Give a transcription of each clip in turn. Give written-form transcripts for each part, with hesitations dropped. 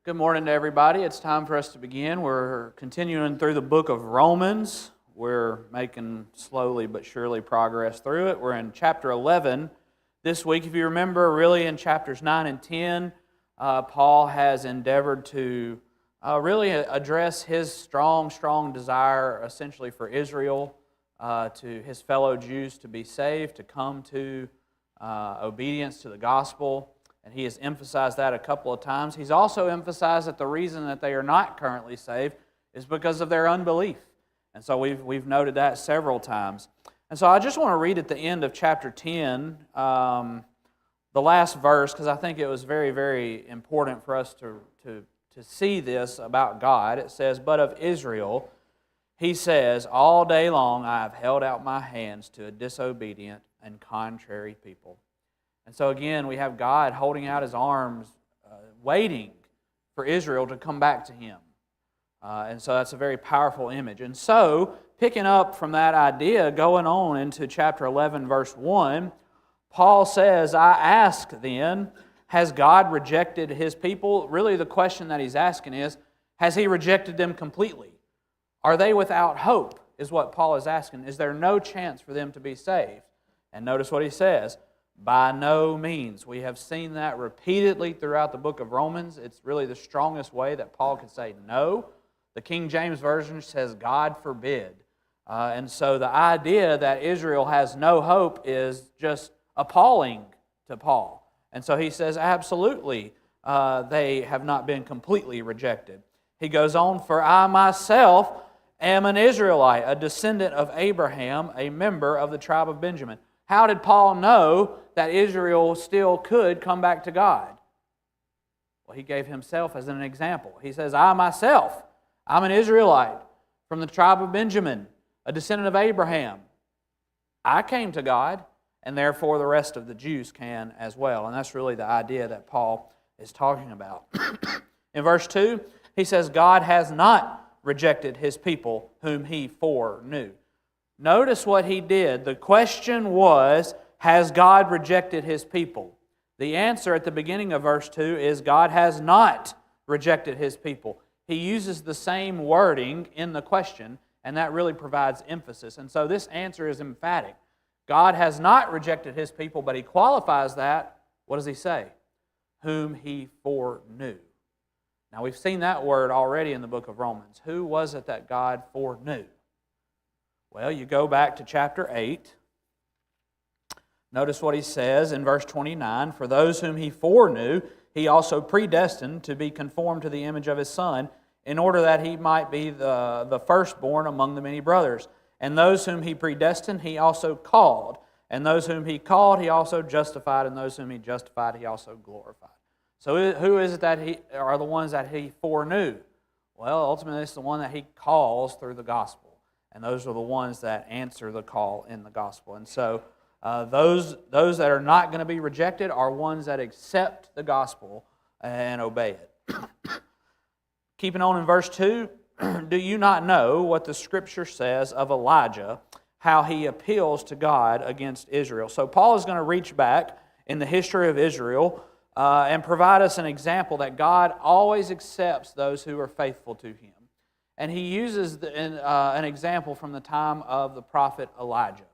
Good morning to everybody. It's time for us to begin. We're continuing through the book of Romans. We're making slowly but surely progress through it. We're in chapter 11 this week. If you remember, really in chapters 9 and 10, Paul has endeavored to really address his strong desire essentially for Israel, to his fellow Jews to be saved, to come to obedience to the gospel. And he has emphasized that a couple of times. He's also emphasized that the reason that they are not currently saved is because of their unbelief. And so we've noted that several times. And so I just want to read at the end of chapter 10, the last verse, because I think it was very, very important for us to see this about God. It says, "But of Israel, he says, all day long I have held out my hands to a disobedient and contrary people." And so again, we have God holding out His arms, waiting for Israel to come back to Him. And so that's a very powerful image. And so, picking up from that idea, going on into chapter 11, verse 1, Paul says, "I ask then, has God rejected His people?" Really the question that he's asking is, has He rejected them completely? Are they without hope, is what Paul is asking. Is there no chance for them to be saved? And notice what he says. By no means. We have seen that repeatedly throughout the book of Romans. It's really the strongest way that Paul could say no. The King James Version says, God forbid. And so the idea that Israel has no hope is just appalling to Paul. And so he says, absolutely, they have not been completely rejected. He goes on, "For I myself am an Israelite, a descendant of Abraham, a member of the tribe of Benjamin." How did Paul know that Israel still could come back to God? Well, he gave himself as an example. He says, I myself, I'm an Israelite from the tribe of Benjamin, a descendant of Abraham. I came to God, and therefore the rest of the Jews can as well. And that's really the idea that Paul is talking about. In verse 2, he says, God has not rejected His people whom He foreknew. Notice what he did. The question was, has God rejected His people? The answer at the beginning of verse 2 is God has not rejected His people. He uses the same wording in the question, and that really provides emphasis. And so this answer is emphatic. God has not rejected His people, but he qualifies that. What does he say? Whom He foreknew. Now we've seen that word already in the book of Romans. Who was it that God foreknew? Well, you go back to chapter 8. Notice what he says in verse 29. "For those whom He foreknew, He also predestined to be conformed to the image of His Son, in order that He might be the firstborn among the many brothers. And those whom He predestined, He also called. And those whom He called, He also justified. And those whom He justified, He also glorified." So who is it that are the ones that He foreknew? Well, ultimately it's the one that He calls through the gospel. And those are the ones that answer the call in the gospel. And so those that are not going to be rejected are ones that accept the gospel and obey it. Keeping on in verse 2, "Do you not know what the Scripture says of Elijah, how he appeals to God against Israel?" So Paul is going to reach back in the history of Israel and provide us an example that God always accepts those who are faithful to Him. And he uses an example from the time of the prophet Elijah.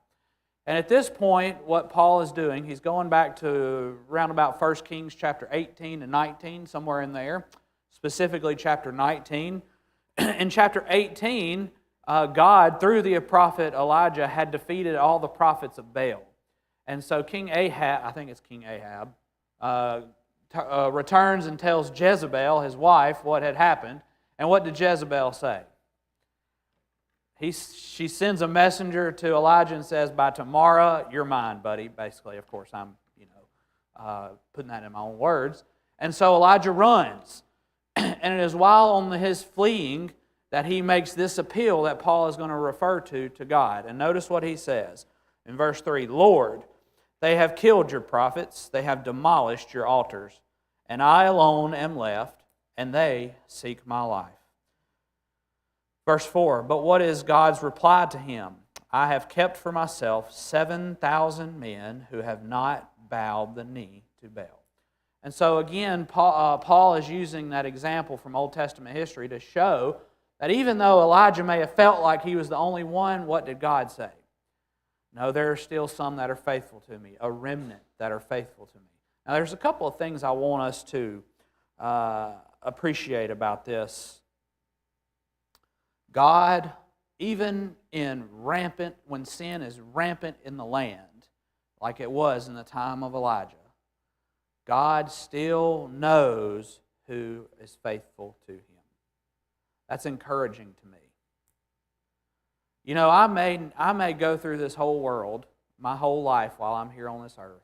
And at this point, what Paul is doing, he's going back to around about 1 Kings chapter 18 and 19, somewhere in there, specifically chapter 19. In chapter 18, God, through the prophet Elijah, had defeated all the prophets of Baal. And so King Ahab, I think it's King Ahab, returns and tells Jezebel, his wife, what had happened. And what did Jezebel say? She sends a messenger to Elijah and says, "By tomorrow, you're mine, buddy." Basically, of course, I'm putting that in my own words. And so Elijah runs. And it is while on his fleeing that he makes this appeal that Paul is going to refer to God. And notice what he says in verse 3. "Lord, they have killed your prophets, they have demolished your altars, and I alone am left, and they seek my life." Verse 4, "But what is God's reply to him? I have kept for myself 7,000 men who have not bowed the knee to Baal." And so again, Paul is using that example from Old Testament history to show that even though Elijah may have felt like he was the only one, what did God say? No, there are still some that are faithful to me, a remnant that are faithful to me. Now there's a couple of things I want us to appreciate about this. God, even when sin is rampant in the land, like it was in the time of Elijah, God still knows who is faithful to Him. That's encouraging to me. You know, I may go through this whole world, my whole life while I'm here on this earth,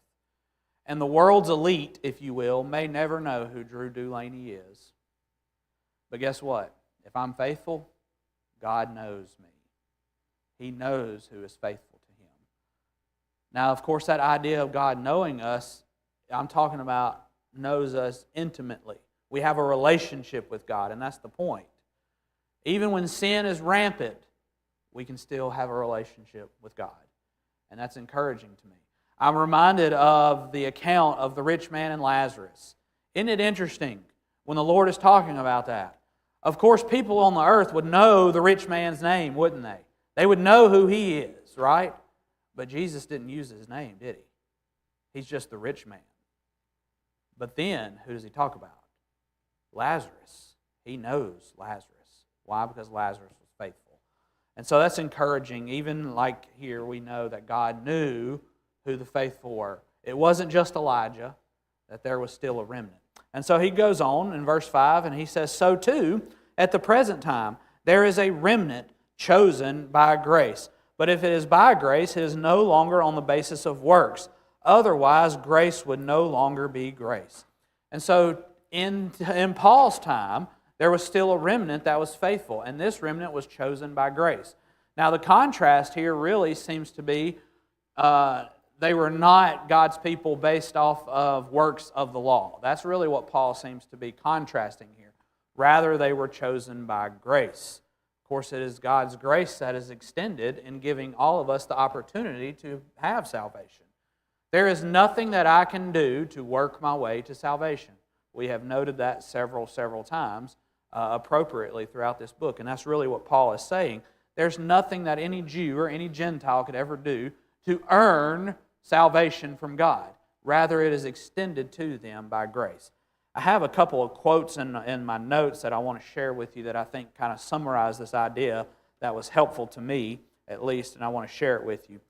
and the world's elite, if you will, may never know who Drew Dulaney is. But guess what? If I'm faithful, God knows me. He knows who is faithful to Him. Now, of course, that idea of God knowing us, I'm talking about knows us intimately. We have a relationship with God, and that's the point. Even when sin is rampant, we can still have a relationship with God. And that's encouraging to me. I'm reminded of the account of the rich man and Lazarus. Isn't it interesting when the Lord is talking about that? Of course, people on the earth would know the rich man's name, wouldn't they? They would know who he is, right? But Jesus didn't use his name, did He? He's just the rich man. But then, who does He talk about? Lazarus. He knows Lazarus. Why? Because Lazarus was faithful. And so that's encouraging. Even like here, we know that God knew who the faithful were. It wasn't just Elijah, that there was still a remnant. And so he goes on in verse 5, and he says, "So too, at the present time, there is a remnant chosen by grace. But if it is by grace, it is no longer on the basis of works. Otherwise, grace would no longer be grace." And so in Paul's time, there was still a remnant that was faithful, and this remnant was chosen by grace. Now, the contrast here really seems to be they were not God's people based off of works of the law. That's really what Paul seems to be contrasting here. Rather, they were chosen by grace. Of course, it is God's grace that is extended in giving all of us the opportunity to have salvation. There is nothing that I can do to work my way to salvation. We have noted that several times appropriately throughout this book, and that's really what Paul is saying. There's nothing that any Jew or any Gentile could ever do to earn salvation from God. Rather, it is extended to them by grace. I have a couple of quotes in my notes that I want to share with you that I think kind of summarize this idea that was helpful to me, at least, and I want to share it with you.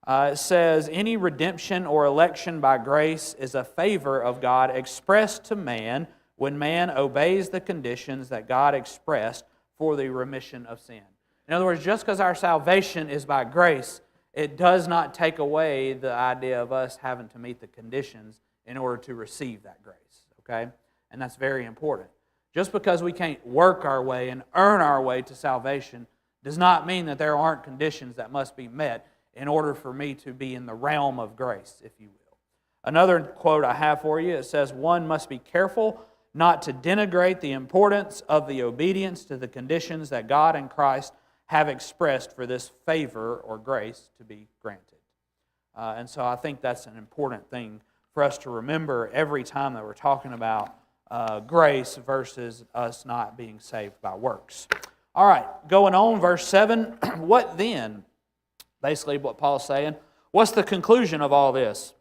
It says, "Any redemption or election by grace is a favor of God expressed to man when man obeys the conditions that God expressed for the remission of sin." In other words, just because our salvation is by grace, it does not take away the idea of us having to meet the conditions in order to receive that grace. Okay? And that's very important. Just because we can't work our way and earn our way to salvation does not mean that there aren't conditions that must be met in order for me to be in the realm of grace, if you will. Another quote I have for you, it says, "One must be careful not to denigrate the importance of the obedience to the conditions that God and Christ have expressed for this favor or grace to be granted." And so I think that's an important thing for us to remember every time that we're talking about grace versus us not being saved by works. All right, going on, verse 7, what then? Basically what Paul's saying. What's the conclusion of all this?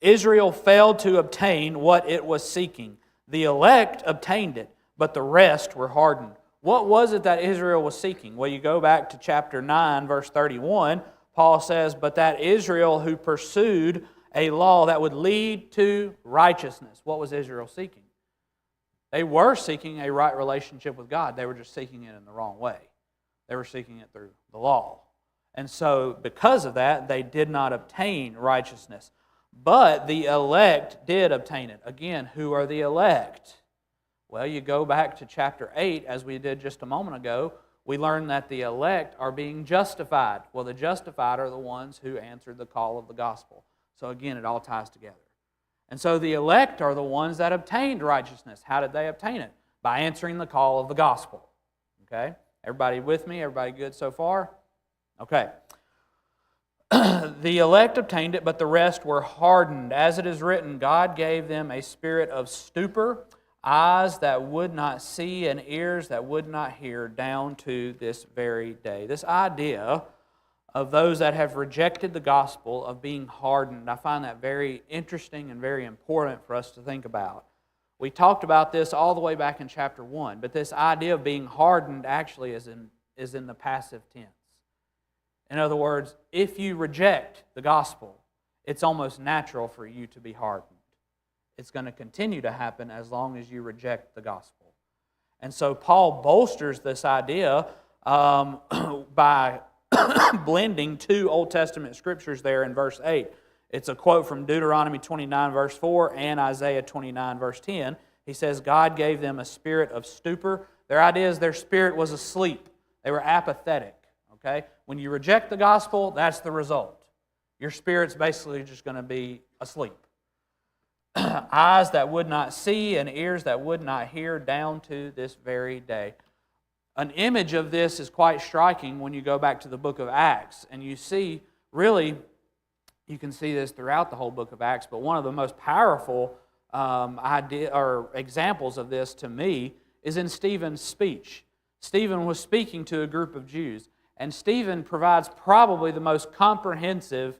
Israel failed to obtain what it was seeking. The elect obtained it, but the rest were hardened. What was it that Israel was seeking? Well, you go back to chapter 9, verse 31, Paul says, "But that Israel who pursued a law that would lead to righteousness." What was Israel seeking? They were seeking a right relationship with God. They were just seeking it in the wrong way. They were seeking it through the law. And so, because of that, they did not obtain righteousness. But the elect did obtain it. Again, who are the elect? Well, you go back to chapter 8, as we did just a moment ago, we learned that the elect are being justified. Well, the justified are the ones who answered the call of the gospel. So again, it all ties together. And so the elect are the ones that obtained righteousness. How did they obtain it? By answering the call of the gospel. Okay? Everybody with me? Everybody good so far? Okay. The elect obtained it, but the rest were hardened. As it is written, God gave them a spirit of stupor, eyes that would not see and ears that would not hear, down to this very day. This idea of those that have rejected the gospel of being hardened, I find that very interesting and very important for us to think about. We talked about this all the way back in chapter 1, but this idea of being hardened actually is in the passive tense. In other words, if you reject the gospel, it's almost natural for you to be hardened. It's going to continue to happen as long as you reject the gospel. And so Paul bolsters this idea by blending two Old Testament scriptures there in verse 8. It's a quote from Deuteronomy 29, verse 4, and Isaiah 29, verse 10. He says, God gave them a spirit of stupor. Their idea is their spirit was asleep. They were apathetic. Okay? When you reject the gospel, that's the result. Your spirit's basically just going to be asleep. Eyes that would not see and ears that would not hear, down to this very day. An image of this is quite striking when you go back to the book of Acts, and you see, really, you can see this throughout the whole book of Acts, but one of the most powerful examples of this to me is in Stephen's speech. Stephen was speaking to a group of Jews, and Stephen provides probably the most comprehensive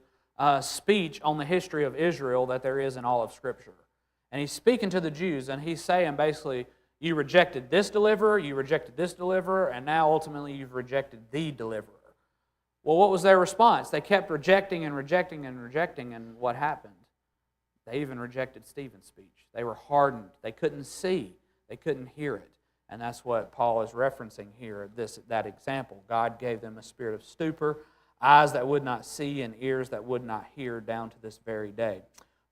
speech on the history of Israel that there is in all of Scripture. And he's speaking to the Jews, and he's saying basically, you rejected this deliverer, and now ultimately you've rejected the deliverer. Well, what was their response? They kept rejecting and rejecting and rejecting, and what happened? They even rejected Stephen's speech. They were hardened. They couldn't see. They couldn't hear it. And that's what Paul is referencing here, that example. God gave them a spirit of stupor, eyes that would not see and ears that would not hear, down to this very day.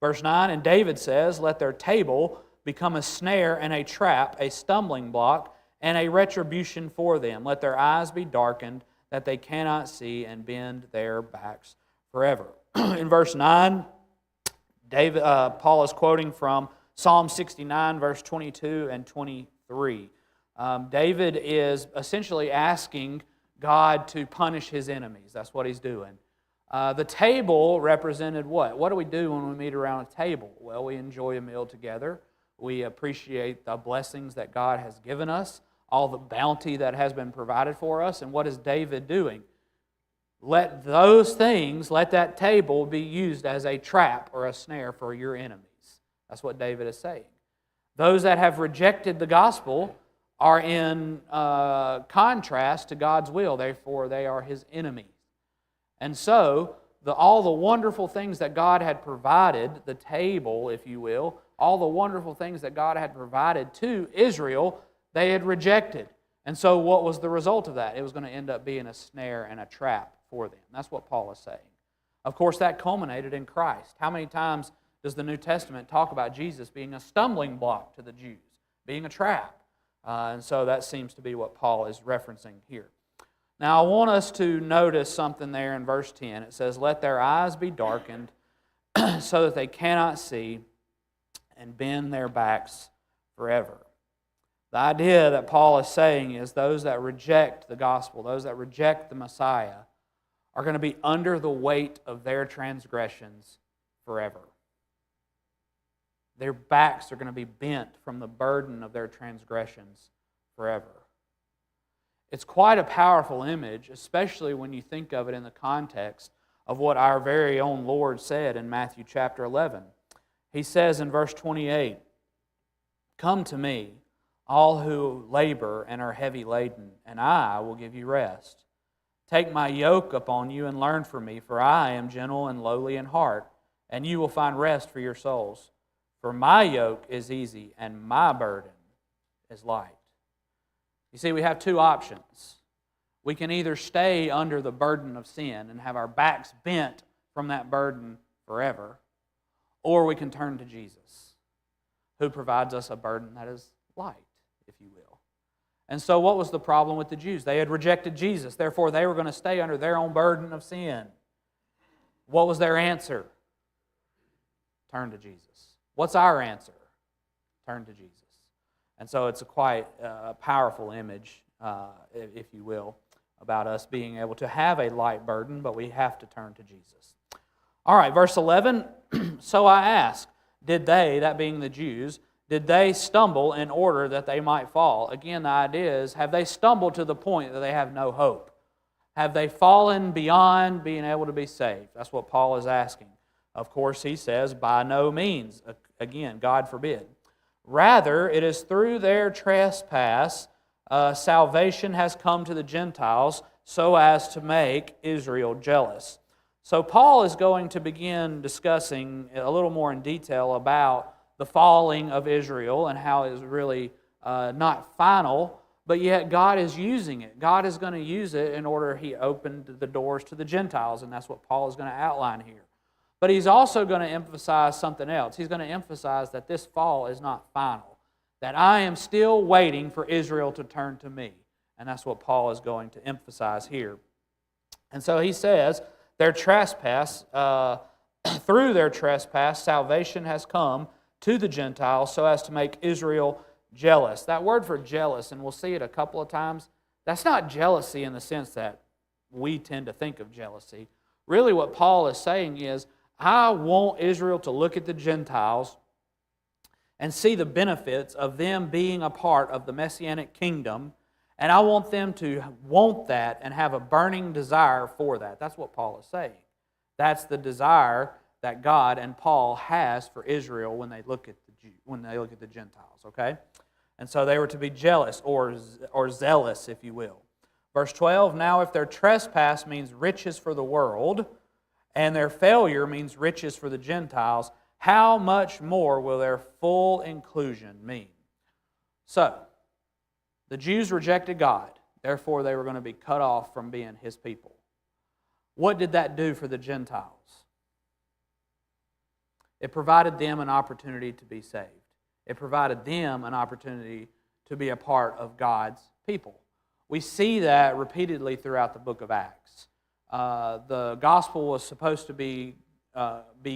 Verse 9, and David says, let their table become a snare and a trap, a stumbling block, and a retribution for them. Let their eyes be darkened, that they cannot see, and bend their backs forever. In verse 9, Paul is quoting from Psalm 69, verse 22 and 23. David is essentially asking God to punish his enemies. That's what he's doing. The table represented what? What do we do when we meet around a table? Well, we enjoy a meal together. We appreciate the blessings that God has given us, all the bounty that has been provided for us. And what is David doing? Let that table be used as a trap or a snare for your enemies. That's what David is saying. Those that have rejected the gospel are in contrast to God's will. Therefore, they are His enemies. And so, all the wonderful things that God had provided, the table, if you will, all the wonderful things that God had provided to Israel, they had rejected. And so what was the result of that? It was going to end up being a snare and a trap for them. That's what Paul is saying. Of course, that culminated in Christ. How many times does the New Testament talk about Jesus being a stumbling block to the Jews, being a trap? And so that seems to be what Paul is referencing here. Now, I want us to notice something there in verse 10. It says, let their eyes be darkened so that they cannot see, and bend their backs forever. The idea that Paul is saying is those that reject the gospel, those that reject the Messiah, are going to be under the weight of their transgressions forever. Their backs are going to be bent from the burden of their transgressions forever. It's quite a powerful image, especially when you think of it in the context of what our very own Lord said in Matthew chapter 11. He says in verse 28, come to me, all who labor and are heavy laden, and I will give you rest. Take my yoke upon you and learn from me, for I am gentle and lowly in heart, and you will find rest for your souls. For my yoke is easy and my burden is light. You see, we have two options. We can either stay under the burden of sin and have our backs bent from that burden forever, or we can turn to Jesus, who provides us a burden that is light, if you will. And so what was the problem with the Jews? They had rejected Jesus. Therefore, they were going to stay under their own burden of sin. What was their answer? Turn to Jesus. What's our answer? Turn to Jesus. And so it's a quite powerful image, if you will, about us being able to have a light burden, but we have to turn to Jesus. All right, verse 11, so I ask, did they, that being the Jews, did they stumble in order that they might fall? Again, the idea is, have they stumbled to the point that they have no hope? Have they fallen beyond being able to be saved? That's what Paul is asking. Of course, he says, by no means. Again, God forbid. Rather, it is through their trespass salvation has come to the Gentiles so as to make Israel jealous. So Paul is going to begin discussing a little more in detail about the falling of Israel and how it is really not final, but yet God is using it. God is going to use it in order He opened the doors to the Gentiles, and that's what Paul is going to outline here. But he's also going to emphasize something else. He's going to emphasize that this fall is not final, that I am still waiting for Israel to turn to me. And that's what Paul is going to emphasize here. And so he says, their trespass, through their trespass, salvation has come to the Gentiles so as to make Israel jealous. That word for jealous, and we'll see it a couple of times, that's not jealousy in the sense that we tend to think of jealousy. Really what Paul is saying is, I want Israel to look at the Gentiles and see the benefits of them being a part of the Messianic kingdom, and I want them to want that and have a burning desire for that. That's what Paul is saying. That's the desire that God and Paul has for Israel when they look at the Gentiles, okay? And so they were to be jealous or zealous, if you will. Verse 12, now if their trespass means riches for the world, and their failure means riches for the Gentiles, how much more will their full inclusion mean? So, the Jews rejected God, therefore they were going to be cut off from being His people. What did that do for the Gentiles? It provided them an opportunity to be saved. It provided them an opportunity to be a part of God's people. We see that repeatedly throughout the book of Acts. The gospel was supposed to be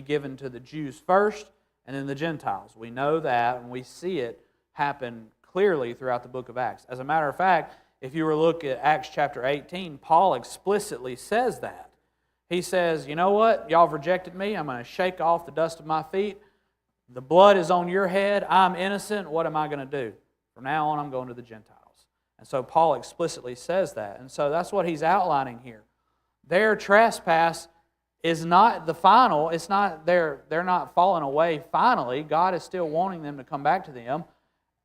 given to the Jews first and then the Gentiles. We know that and we see it happen clearly throughout the book of Acts. As a matter of fact, if you were to look at Acts chapter 18, Paul explicitly says that. He says, you know what? Y'all have rejected me. I'm going to shake off the dust of my feet. The blood is on your head. I'm innocent. What am I going to do? From now on, I'm going to the Gentiles. And so Paul explicitly says that. And so that's what he's outlining here. Their trespass is not the final. It's not they're not falling away finally. God is still wanting them to come back to them.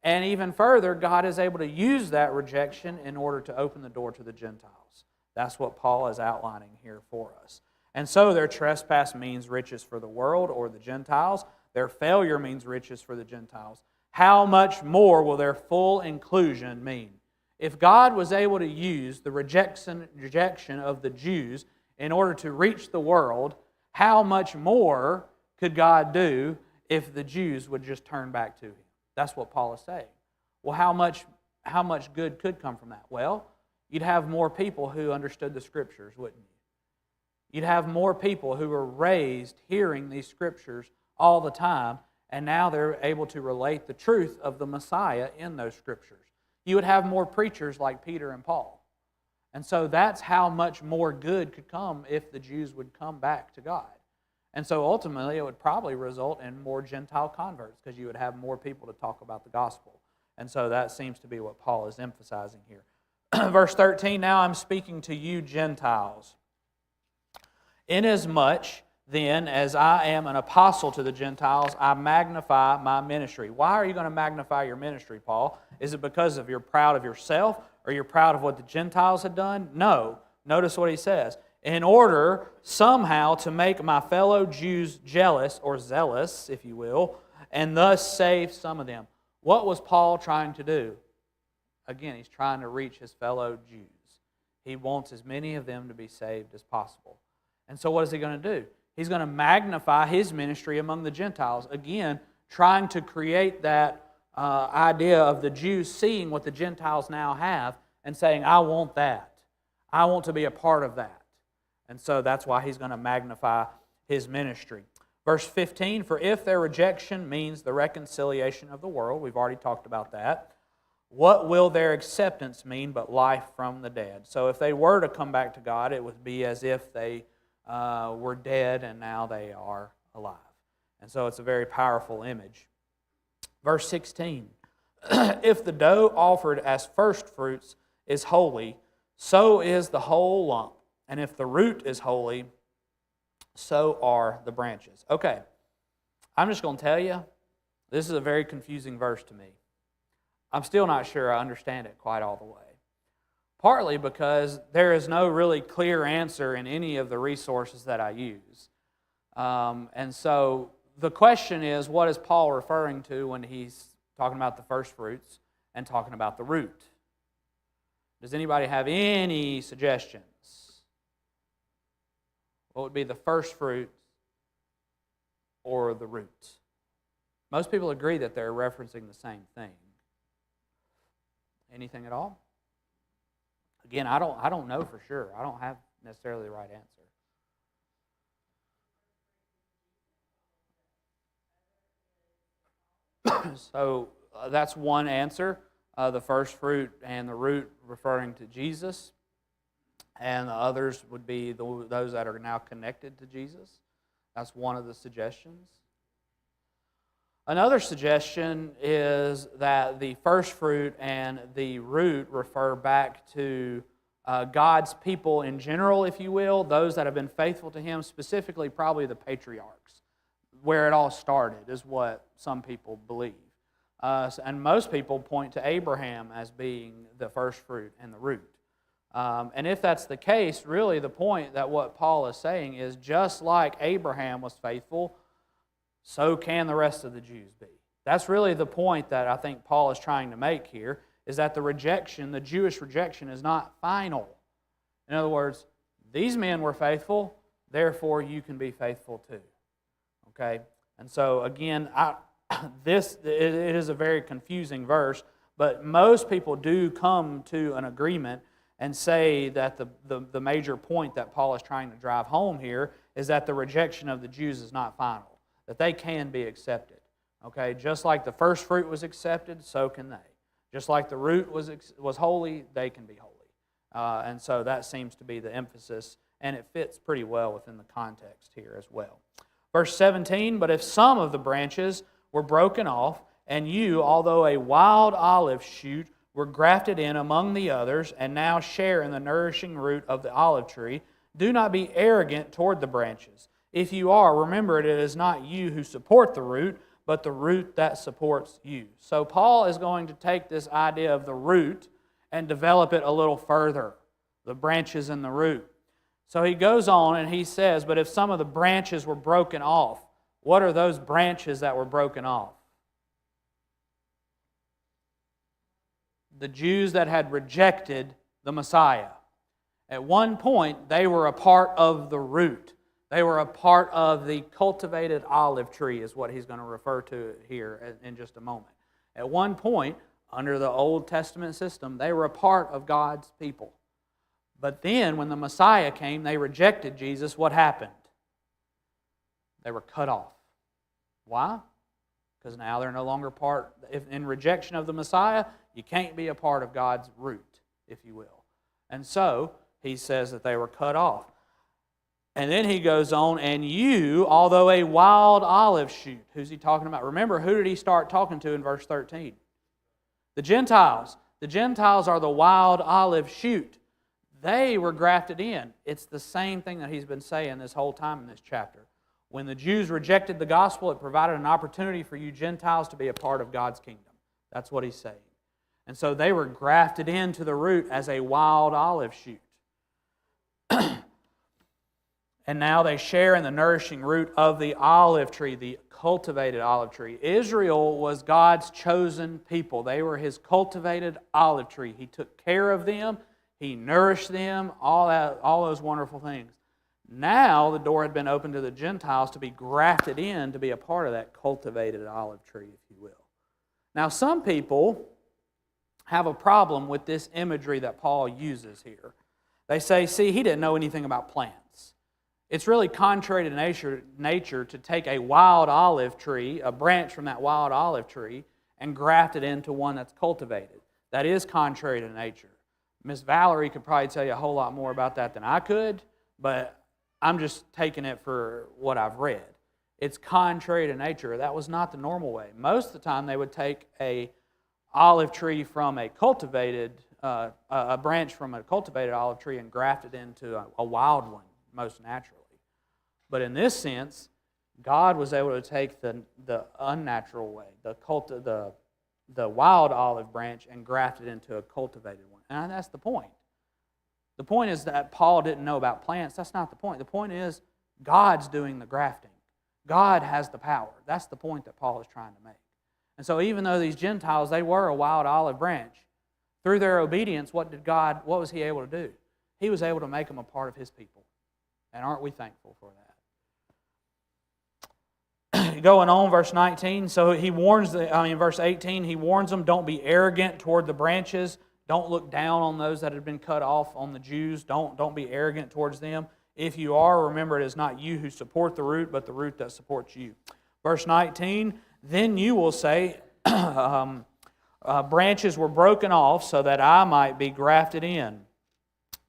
And even further, God is able to use that rejection in order to open the door to the Gentiles. That's what Paul is outlining here for us. And so their trespass means riches for the world or the Gentiles. Their failure means riches for the Gentiles. How much more will their full inclusion mean? If God was able to use the rejection of the Jews in order to reach the world, how much more could God do if the Jews would just turn back to Him? That's what Paul is saying. Well, how much good could come from that? Well, you'd have more people who understood the Scriptures, wouldn't you? You'd have more people who were raised hearing these Scriptures all the time, and now they're able to relate the truth of the Messiah in those Scriptures. You would have more preachers like Peter and Paul. And so that's how much more good could come if the Jews would come back to God. And so ultimately it would probably result in more Gentile converts because you would have more people to talk about the gospel. And so that seems to be what Paul is emphasizing here. Verse 13, now I'm speaking to you Gentiles. Inasmuch then as I am an apostle to the Gentiles, I magnify my ministry. Why are you going to magnify your ministry, Paul? Is it because you're proud of yourself or you're proud of what the Gentiles had done? No. Notice what he says. In order somehow to make my fellow Jews jealous or zealous, if you will, and thus save some of them. What was Paul trying to do? Again, he's trying to reach his fellow Jews. He wants as many of them to be saved as possible. And so what is he going to do? He's going to magnify his ministry among the Gentiles. Again, trying to create that idea of the Jews seeing what the Gentiles now have and saying, I want that. I want to be a part of that. And so that's why he's going to magnify his ministry. Verse 15, for if their rejection means the reconciliation of the world, we've already talked about that, what will their acceptance mean but life from the dead? So if they were to come back to God, it would be as if they were dead and now they are alive. And so it's a very powerful image. Verse 16, if the dough offered as first fruits is holy, so is the whole lump. And if the root is holy, so are the branches. Okay, I'm just going to tell you, this is a very confusing verse to me. I'm still not sure I understand it quite all the way. Partly because there is no really clear answer in any of the resources that I use. And so the question is, what is Paul referring to when he's talking about the first fruits and talking about the root? Does anybody have any suggestions? What would be the first fruit or the root? Most people agree that they're referencing the same thing. Anything at all? Again, I don't know for sure. I don't have necessarily the right answer. So that's one answer. The first fruit and the root referring to Jesus. And the others would be those that are now connected to Jesus. That's one of the suggestions. Another suggestion is that the first fruit and the root refer back to God's people in general, if you will, those that have been faithful to Him, specifically probably the patriarchs. Where it all started is what some people believe. And most people point to Abraham as being the first fruit and the root. And if that's the case, really the point that what Paul is saying is just like Abraham was faithful, so can the rest of the Jews be. That's really the point that I think Paul is trying to make here, is that the rejection, the Jewish rejection, is not final. In other words, these men were faithful, therefore you can be faithful too. Okay? And so again, it is a very confusing verse, but most people do come to an agreement and say that the major point that Paul is trying to drive home here is that the rejection of the Jews is not final, that they can be accepted. Okay, just like the first fruit was accepted, so can they. Just like the root was holy, they can be holy. And so that seems to be the emphasis, and it fits pretty well within the context here as well. Verse 17, but if some of the branches were broken off, and you, although a wild olive shoot, were grafted in among the others, and now share in the nourishing root of the olive tree, do not be arrogant toward the branches. If you are, remember it is not you who support the root, but the root that supports you. So Paul is going to take this idea of the root and develop it a little further, the branches and the root. So he goes on and he says, but if some of the branches were broken off, what are those branches that were broken off? The Jews that had rejected the Messiah. At one point, they were a part of the root. They were a part of the cultivated olive tree, is what he's going to refer to here in just a moment. At one point, under the Old Testament system, they were a part of God's people. But then, when the Messiah came, they rejected Jesus. What happened? They were cut off. Why? Because now they're no longer part, in rejection of the Messiah, you can't be a part of God's root, if you will. And so, he says that they were cut off. And then he goes on, and you, although a wild olive shoot. Who's he talking about? Remember, who did he start talking to in verse 13? The Gentiles. The Gentiles are the wild olive shoot. They were grafted in. It's the same thing that he's been saying this whole time in this chapter. When the Jews rejected the gospel, it provided an opportunity for you Gentiles to be a part of God's kingdom. That's what he's saying. And so they were grafted into the root as a wild olive shoot. And now they share in the nourishing root of the olive tree, the cultivated olive tree. Israel was God's chosen people. They were His cultivated olive tree. He took care of them. He nourished them, all those wonderful things. Now the door had been opened to the Gentiles to be grafted in, to be a part of that cultivated olive tree, if you will. Now some people have a problem with this imagery that Paul uses here. They say, see, he didn't know anything about plants. It's really contrary to nature to take a wild olive tree, a branch from that wild olive tree, and graft it into one that's cultivated. that is contrary to nature. Miss Valerie could probably tell you a whole lot more about that than I could, but I'm just taking it for what I've read. It's contrary to nature. That was not the normal way. Most of the time they would take a olive tree from a cultivated, a branch from a cultivated olive tree and graft it into a wild one, most naturally. But in this sense, God was able to take the unnatural way, the wild olive branch, and graft it into a cultivated one. And that's the point. The point is that Paul didn't know about plants. That's not the point. The point is God's doing the grafting. God has the power. That's the point that Paul is trying to make. And so even though these Gentiles, they were a wild olive branch, through their obedience, what was he able to do? He was able to make them a part of his people. And aren't we thankful for that? Going on, verse 19, so he warns verse 18, he warns them, don't be arrogant toward the branches. Don't look down on those that have been cut off, on the Jews. Don't be arrogant towards them. If you are, remember it is not you who support the root, but the root that supports you. Verse 19, then you will say, branches were broken off so that I might be grafted in.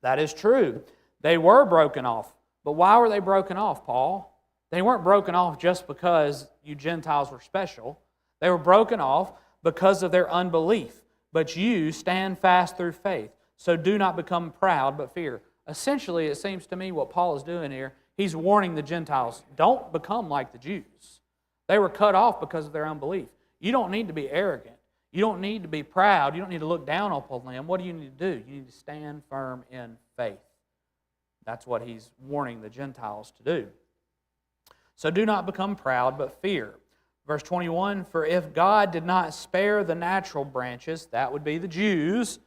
That is true. They were broken off. But why were they broken off, Paul? They weren't broken off just because you Gentiles were special. They were broken off because of their unbelief. But you stand fast through faith. So do not become proud, but fear. Essentially, it seems to me what Paul is doing here, he's warning the Gentiles, don't become like the Jews. They were cut off because of their unbelief. You don't need to be arrogant. You don't need to be proud. You don't need to look down upon them. What do you need to do? You need to stand firm in faith. That's what he's warning the Gentiles to do. So do not become proud, but fear. Verse 21, for if God did not spare the natural branches, that would be the Jews,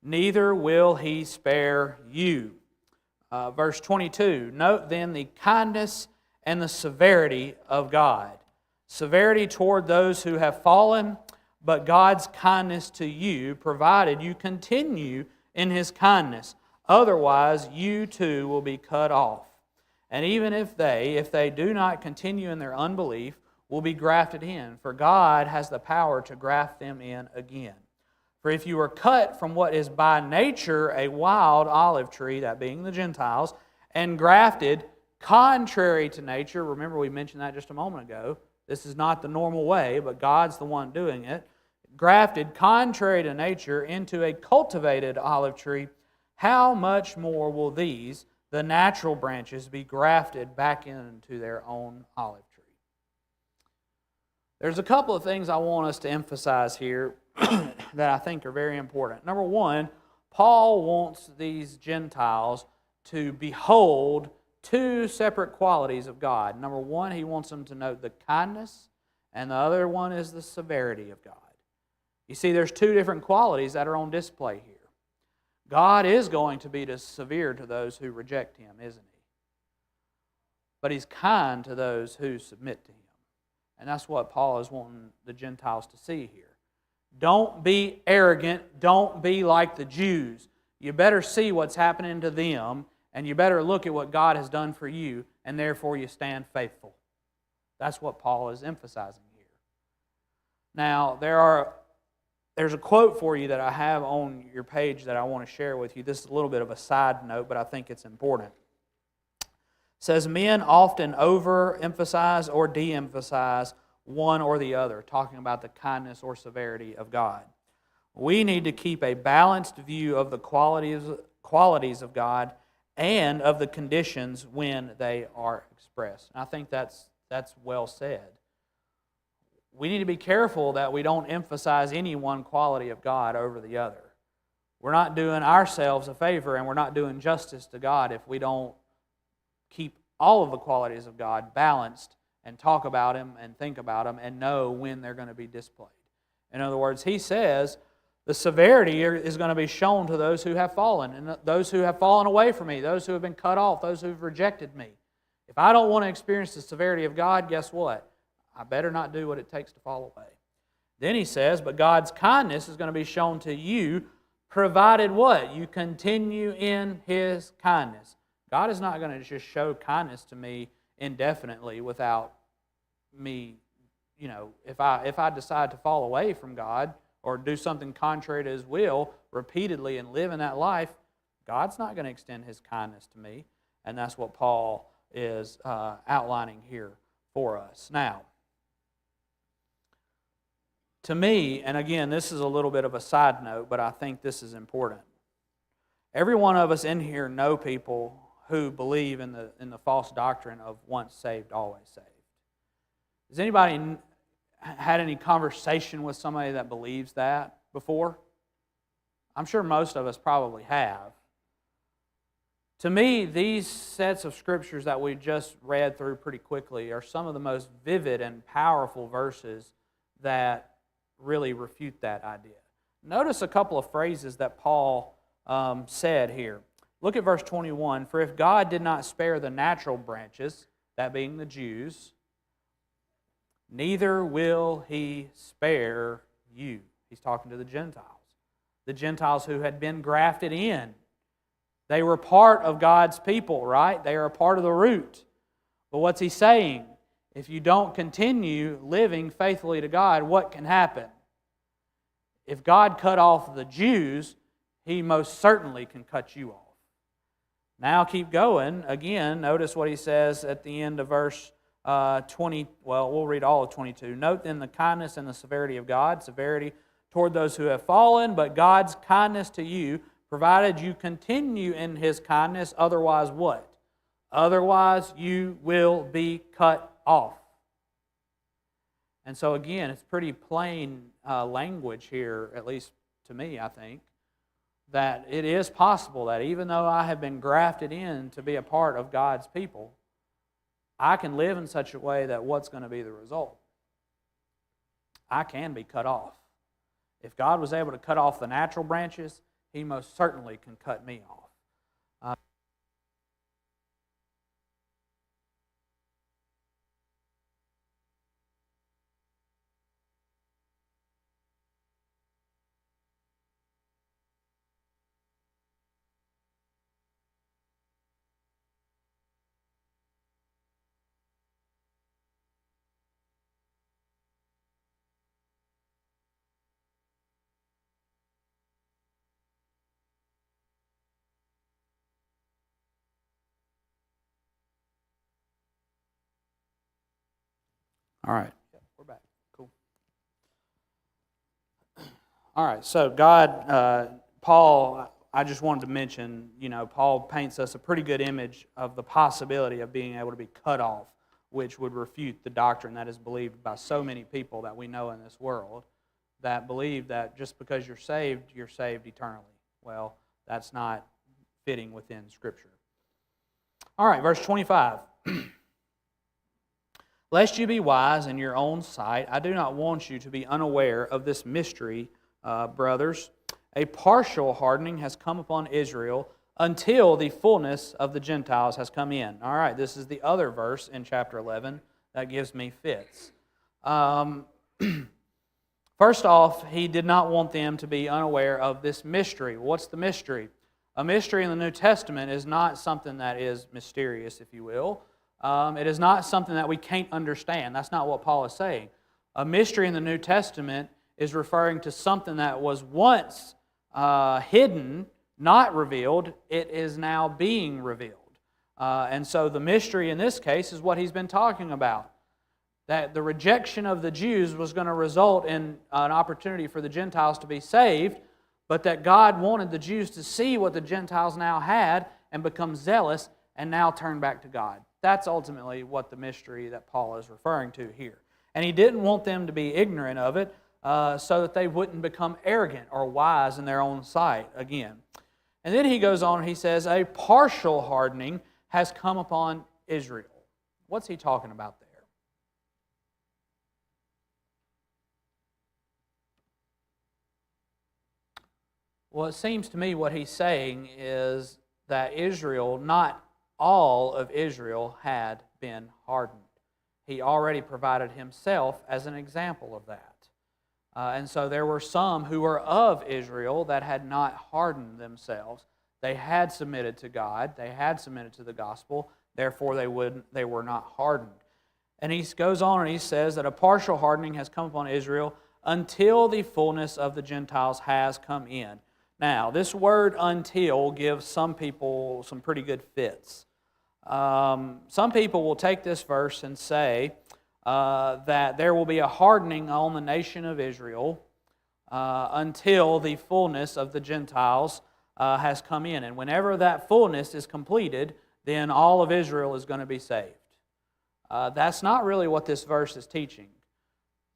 neither will He spare you. Verse 22, note then the kindness and the severity of God. Severity toward those who have fallen, but God's kindness to you, provided you continue in His kindness. Otherwise, you too will be cut off. And even if they do not continue in their unbelief, will be grafted in, for God has the power to graft them in again. For if you are cut from what is by nature a wild olive tree, that being the Gentiles, and grafted contrary to nature, remember we mentioned that just a moment ago, this is not the normal way, but God's the one doing it, grafted contrary to nature into a cultivated olive tree, how much more will these, the natural branches, be grafted back into their own olive tree? There's a couple of things I want us to emphasize here that I think are very important. Number one, Paul wants these Gentiles to behold two separate qualities of God. Number one, he wants them to note the kindness, and the other one is the severity of God. You see, there's two different qualities that are on display here. God is going to be severe to those who reject Him, isn't He? But He's kind to those who submit to Him. And that's what Paul is wanting the Gentiles to see here. Don't be arrogant. Don't be like the Jews. You better see what's happening to them, and you better look at what God has done for you, and therefore you stand faithful. That's what Paul is emphasizing here. Now, there's a quote for you that I have on your page that I want to share with you. This is a little bit of a side note, but I think it's important. It says, men often overemphasize or de-emphasize one or the other, talking about the kindness or severity of God. We need to keep a balanced view of the qualities of God and of the conditions when they are expressed. And I think that's well said. We need to be careful that we don't emphasize any one quality of God over the other. We're not doing ourselves a favor, and we're not doing justice to God if we don't keep all of the qualities of God balanced and talk about Him and think about Him and know when they're going to be displayed. In other words, he says the severity is going to be shown to those who have fallen, and those who have fallen away from me, those who have been cut off, those who have rejected me. If I don't want to experience the severity of God, guess what? I better not do what it takes to fall away. Then he says, but God's kindness is going to be shown to you, provided what? You continue in His kindness. God is not going to just show kindness to me indefinitely without me, if I decide to fall away from God, or do something contrary to His will repeatedly and live in that life, God's not going to extend His kindness to me. And that's what Paul is outlining here for us. Now, to me, and again, this is a little bit of a side note, but I think this is important. Every one of us in here know people who believe in the false doctrine of once saved, always saved. Has anybody had any conversation with somebody that believes that before? I'm sure most of us probably have. To me, these sets of scriptures that we just read through pretty quickly are some of the most vivid and powerful verses that really refute that idea. Notice a couple of phrases that Paul said here. Look at verse 21. For if God did not spare the natural branches, that being the Jews, neither will He spare you. He's talking to the Gentiles who had been grafted in. They were part of God's people, right? They are a part of the root. But what's he saying? If you don't continue living faithfully to God, what can happen? If God cut off the Jews, He most certainly can cut you off. Now keep going. Again, notice what he says at the end of verse 20. Well, we'll read all of 22. Note then the kindness and the severity of God. Severity toward those who have fallen, but God's kindness to you, provided you continue in His kindness. Otherwise what? Otherwise you will be cut off. And so again, it's pretty plain language here, at least to me, I think, that it is possible that even though I have been grafted in to be a part of God's people, I can live in such a way that what's going to be the result? I can be cut off. If God was able to cut off the natural branches, He most certainly can cut me off. All right. We're back. Cool. All right. So Paul, I just wanted to mention, Paul paints us a pretty good image of the possibility of being able to be cut off, which would refute the doctrine that is believed by so many people that we know in this world that believe that just because you're saved eternally. Well, that's not fitting within Scripture. All right, verse 25. Lest you be wise in your own sight, I do not want you to be unaware of this mystery, brothers. A partial hardening has come upon Israel until the fullness of the Gentiles has come in. All right, this is the other verse in chapter 11 that gives me fits. First off, he did not want them to be unaware of this mystery. What's the mystery? A mystery in the New Testament is not something that is mysterious, if you will. It is not something that we can't understand. That's not what Paul is saying. A mystery in the New Testament is referring to something that was once hidden, not revealed. It is now being revealed. And so the mystery in this case is what he's been talking about. That the rejection of the Jews was going to result in an opportunity for the Gentiles to be saved, but that God wanted the Jews to see what the Gentiles now had and become zealous and now turn back to God. That's ultimately what the mystery that Paul is referring to here. And he didn't want them to be ignorant of it so that they wouldn't become arrogant or wise in their own sight again. And then he goes on and he says, a partial hardening has come upon Israel. What's he talking about there? Well, it seems to me what he's saying is that Israel, not all of Israel, had been hardened. He already provided himself as an example of that. And so there were some who were of Israel that had not hardened themselves. They had submitted to God. They had submitted to the gospel. Therefore, they were not hardened. And he goes on and he says that a partial hardening has come upon Israel until the fullness of the Gentiles has come in. Now, this word until gives some people some pretty good fits. Some people will take this verse and say that there will be a hardening on the nation of Israel until the fullness of the Gentiles has come in. And whenever that fullness is completed, then all of Israel is going to be saved. That's not really what this verse is teaching.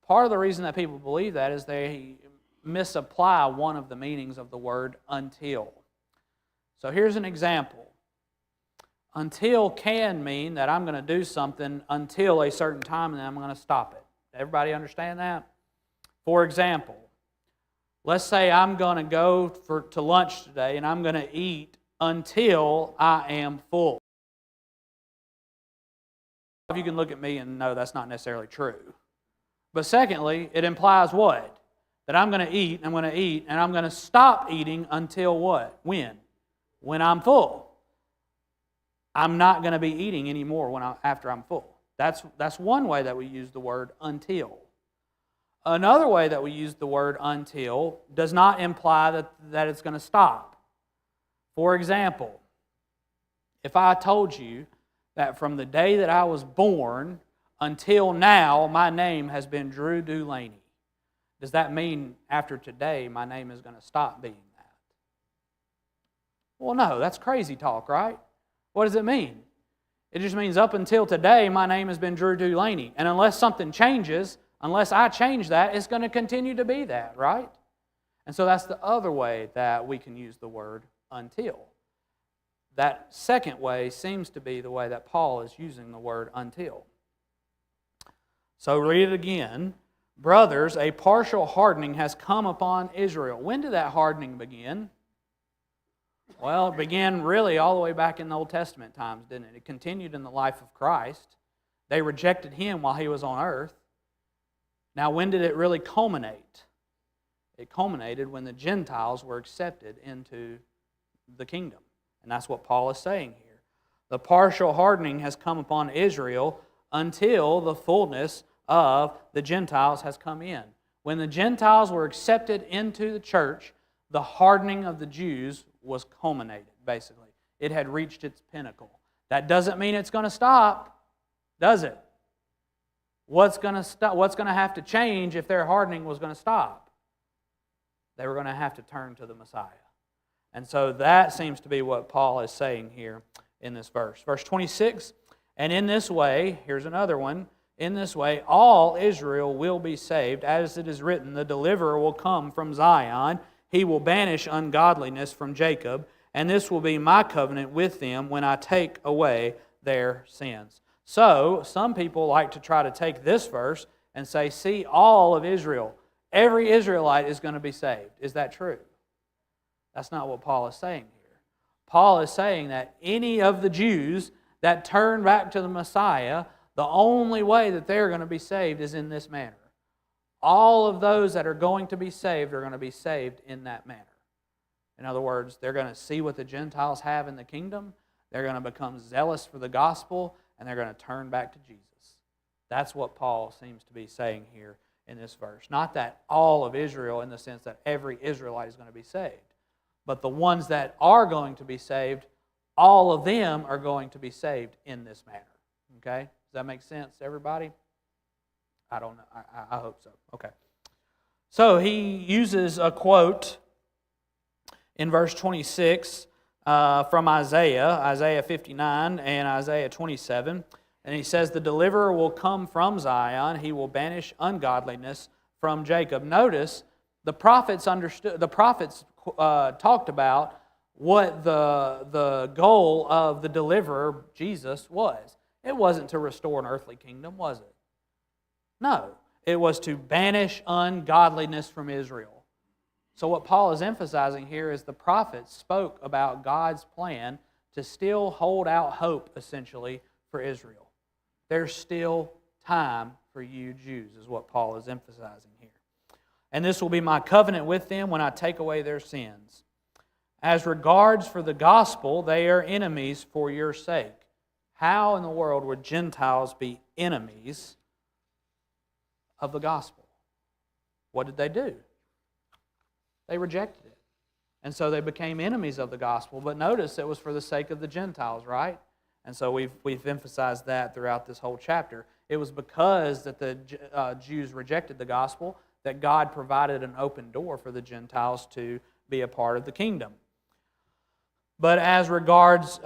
Part of the reason that people believe that is they misapply one of the meanings of the word until. So here's an example. Until can mean that I'm going to do something until a certain time and then I'm going to stop it. Everybody understand that? For example, let's say I'm going to go to lunch today and I'm going to eat until I am full. You can look at me and know that's not necessarily true. But secondly, it implies what? That I'm going to eat, and I'm going to stop eating until what? When? When I'm full. I'm not going to be eating anymore after I'm full. That's one way that we use the word until. Another way that we use the word until does not imply that it's going to stop. For example, if I told you that from the day that I was born until now, my name has been Drew Dulaney, does that mean after today my name is going to stop being that? Well, no, that's crazy talk, right? What does it mean? It just means up until today my name has been Drew Dulaney. And unless something changes, unless I change that, it's going to continue to be that, right? And so that's the other way that we can use the word until. That second way seems to be the way that Paul is using the word until. So read it again. Brothers, a partial hardening has come upon Israel. When did that hardening begin? Well, it began really all the way back in the Old Testament times, didn't it? It continued in the life of Christ. They rejected Him while He was on earth. Now, when did it really culminate? It culminated when the Gentiles were accepted into the kingdom. And that's what Paul is saying here. The partial hardening has come upon Israel until the fullness of the Gentiles has come in. When the Gentiles were accepted into the church, the hardening of the Jews was culminated, basically. It had reached its pinnacle. That doesn't mean it's going to stop, does it? What's going to have to change if their hardening was going to stop? They were going to have to turn to the Messiah. And so that seems to be what Paul is saying here in this verse. Verse 26, and in this way, here's another one, in this way all Israel will be saved, as it is written, the deliverer will come from Zion, he will banish ungodliness from Jacob, and this will be my covenant with them when I take away their sins. So, some people like to try to take this verse and say, see, all of Israel, every Israelite is going to be saved. Is that true? That's not what Paul is saying here. Paul is saying that any of the Jews that turn back to the Messiah, the only way that they're going to be saved is in this manner. All of those that are going to be saved are going to be saved in that manner. In other words, they're going to see what the Gentiles have in the kingdom, they're going to become zealous for the gospel, and they're going to turn back to Jesus. That's what Paul seems to be saying here in this verse. Not that all of Israel in the sense that every Israelite is going to be saved, but the ones that are going to be saved, all of them are going to be saved in this manner. Okay? Does that make sense to everybody? I don't know. I hope so. Okay. So he uses a quote in verse 26 from Isaiah 59 and Isaiah 27. And he says, the deliverer will come from Zion. He will banish ungodliness from Jacob. Notice, the prophets talked about what the goal of the deliverer, Jesus, was. It wasn't to restore an earthly kingdom, was it? No. It was to banish ungodliness from Israel. So what Paul is emphasizing here is the prophets spoke about God's plan to still hold out hope, essentially, for Israel. There's still time for you Jews, is what Paul is emphasizing here. And this will be my covenant with them when I take away their sins. As regards for the gospel, they are enemies for your sake. How in the world would Gentiles be enemies of the gospel? what did they do? They rejected it. And so they became enemies of the gospel. But notice it was for the sake of the Gentiles, right? And so we've emphasized that throughout this whole chapter. It was because that the Jews rejected the gospel that God provided an open door for the Gentiles to be a part of the kingdom. But as regards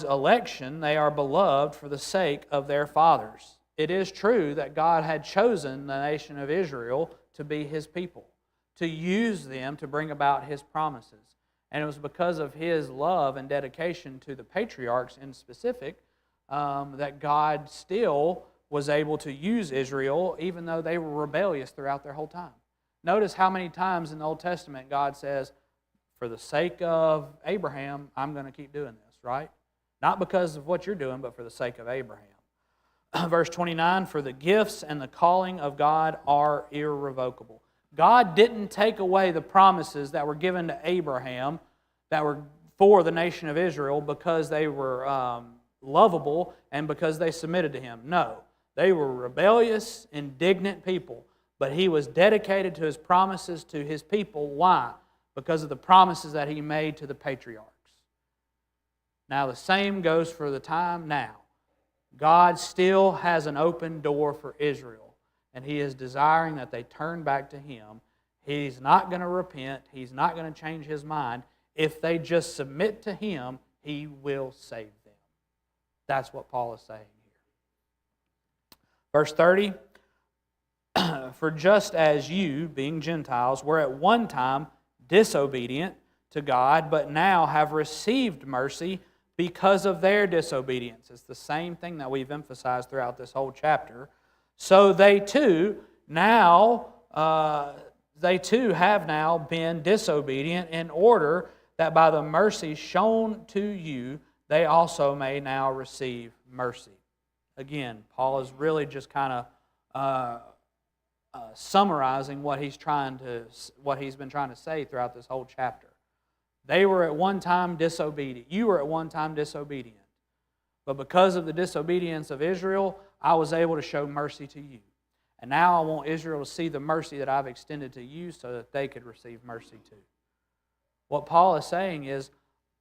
election, they are beloved for the sake of their fathers. It is true that God had chosen the nation of Israel to be His people, to use them to bring about His promises. And it was because of His love and dedication to the patriarchs in specific that God still was able to use Israel even though they were rebellious throughout their whole time. Notice how many times in the Old Testament God says, for the sake of Abraham, I'm going to keep doing this, right? Not because of what you're doing, but for the sake of Abraham. Verse 29, for the gifts and the calling of God are irrevocable. God didn't take away the promises that were given to Abraham that were for the nation of Israel because they were lovable and because they submitted to Him. No, they were rebellious, indignant people, but He was dedicated to His promises to His people. Why? Because of the promises that He made to the patriarchs. Now the same goes for the time now. God still has an open door for Israel, and He is desiring that they turn back to Him. He's not going to repent. He's not going to change His mind. If they just submit to Him, He will save them. That's what Paul is saying here. Verse 30, for just as you, being Gentiles, were at one time disobedient to God, but now have received mercy because of their disobedience. It's the same thing that we've emphasized throughout this whole chapter. So they too have now been disobedient in order that by the mercy shown to you, they also may now receive mercy. Again, Paul is really just kind of summarizing what he's been trying to say throughout this whole chapter. They were at one time disobedient. You were at one time disobedient. But because of the disobedience of Israel, I was able to show mercy to you. And now I want Israel to see the mercy that I've extended to you so that they could receive mercy too. What Paul is saying is,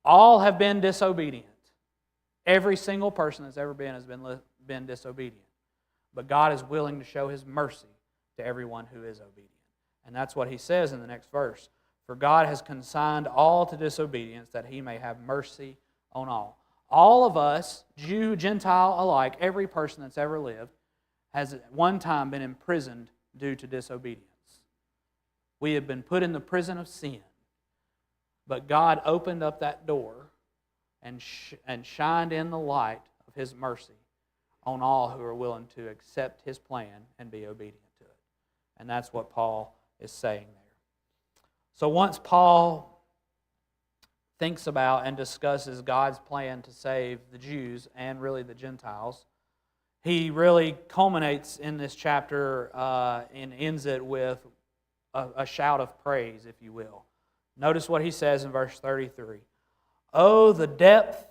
all have been disobedient. Every single person that's ever been has been disobedient. But God is willing to show His mercy to everyone who is obedient. And that's what he says in the next verse. For God has consigned all to disobedience that He may have mercy on all. All of us, Jew, Gentile alike, every person that's ever lived, has at one time been imprisoned due to disobedience. We have been put in the prison of sin. But God opened up that door and shined in the light of His mercy on all who are willing to accept His plan and be obedient to it. And that's what Paul is saying there. So once Paul thinks about and discusses God's plan to save the Jews and really the Gentiles, he really culminates in this chapter and ends it with a shout of praise, if you will. Notice what he says in verse 33. Oh, the depth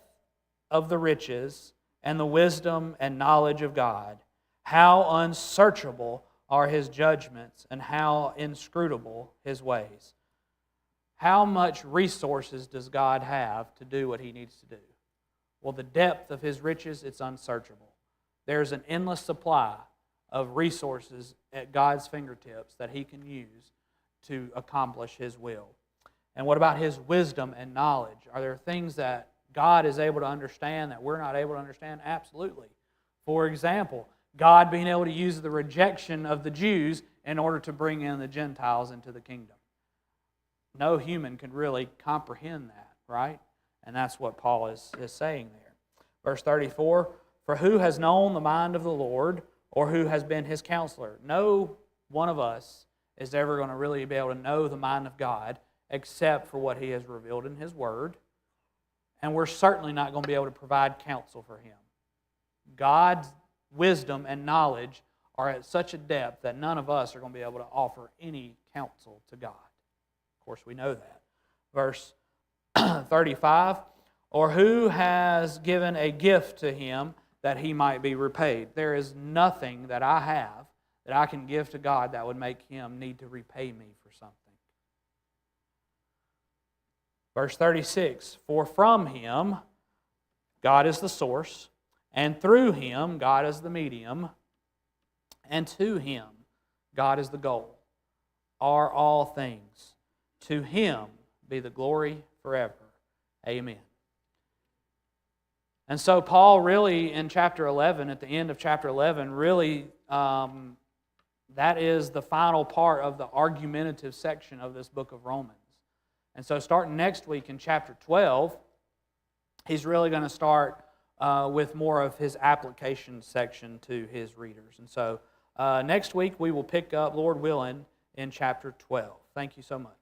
of the riches and the wisdom and knowledge of God! How unsearchable are His judgments and how inscrutable His ways! How much resources does God have to do what He needs to do? Well, the depth of His riches, it's unsearchable. There's an endless supply of resources at God's fingertips that He can use to accomplish His will. And what about His wisdom and knowledge? Are there things that God is able to understand that we're not able to understand? Absolutely. For example, God being able to use the rejection of the Jews in order to bring in the Gentiles into the kingdom. No human can really comprehend that, right? And that's what Paul is saying there. Verse 34, for who has known the mind of the Lord, or who has been His counselor? No one of us is ever going to really be able to know the mind of God except for what He has revealed in His Word. And we're certainly not going to be able to provide counsel for Him. God's wisdom and knowledge are at such a depth that none of us are going to be able to offer any counsel to God. Of course, we know that. Verse 35, or who has given a gift to Him that He might be repaid? There is nothing that I have that I can give to God that would make Him need to repay me for something. Verse 36, for from Him, God is the source, and through Him, God is the medium, and to Him, God is the goal, are all things. To Him be the glory forever. Amen. And so Paul really, in chapter 11, at the end of chapter 11, really, that is the final part of the argumentative section of this book of Romans. And so starting next week in chapter 12, he's really going to start with more of his application section to his readers. And so next week we will pick up, Lord willing, in chapter 12. Thank you so much.